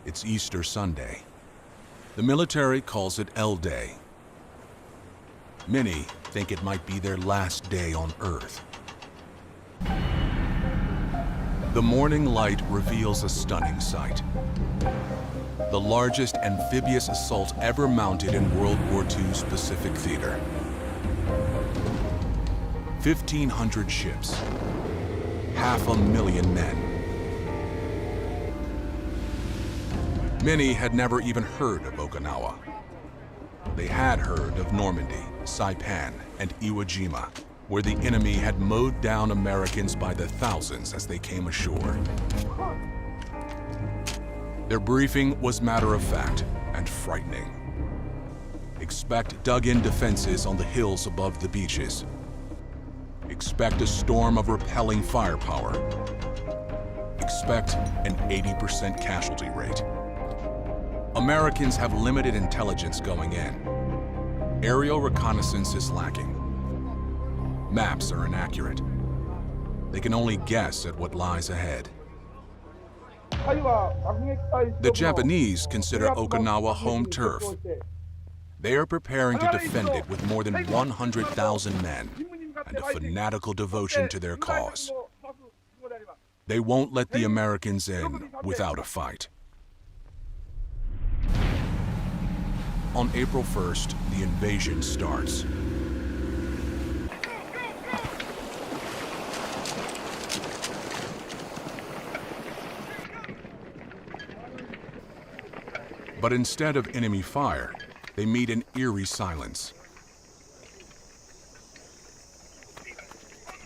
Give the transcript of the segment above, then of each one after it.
It's Easter Sunday. The military calls it L-Day. Many think it might be their last day on Earth. The morning light reveals a stunning sight. The largest amphibious assault ever mounted in World War II's Pacific Theater. 1,500 ships, 500,000 men. Many had never even heard of Okinawa. They had heard of Normandy, Saipan, and Iwo Jima, where the enemy had mowed down Americans by the thousands as they came ashore. Their briefing was matter-of-fact and frightening. Expect dug-in defenses on the hills above the beaches. Expect a storm of repelling firepower. Expect an 80% casualty rate. Americans have limited intelligence going in. Aerial reconnaissance is lacking. Maps are inaccurate. They can only guess at what lies ahead. The Japanese consider Okinawa home turf. They are preparing to defend it with more than 100,000 men and a fanatical devotion to their cause. They won't let the Americans in without a fight. On April 1st, the invasion starts. But instead of enemy fire, they meet an eerie silence.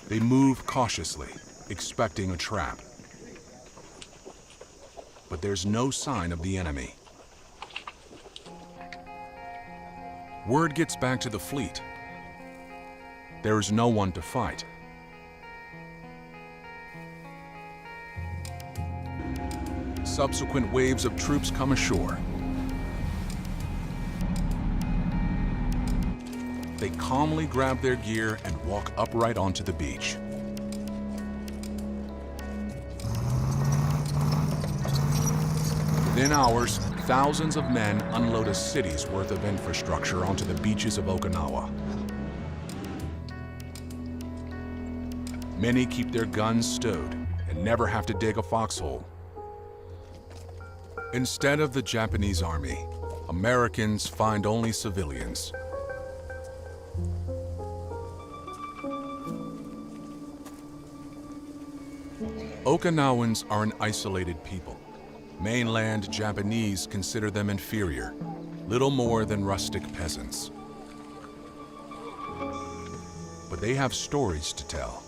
They move cautiously, expecting a trap. But there's no sign of the enemy. Word gets back to the fleet. There is no one to fight. Subsequent waves of troops come ashore. They calmly grab their gear and walk upright onto the beach. Within hours, thousands of men unload a city's worth of infrastructure onto the beaches of Okinawa. Many keep their guns stowed and never have to dig a foxhole. Instead of the Japanese army, Americans find only civilians. Okinawans are an isolated people. Mainland Japanese consider them inferior, little more than rustic peasants. But they have stories to tell.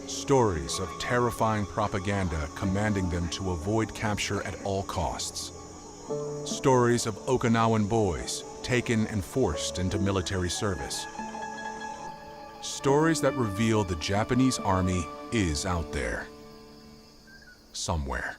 Stories of terrifying propaganda commanding them to avoid capture at all costs. Stories of Okinawan boys taken and forced into military service. Stories that reveal the Japanese army is out there, somewhere.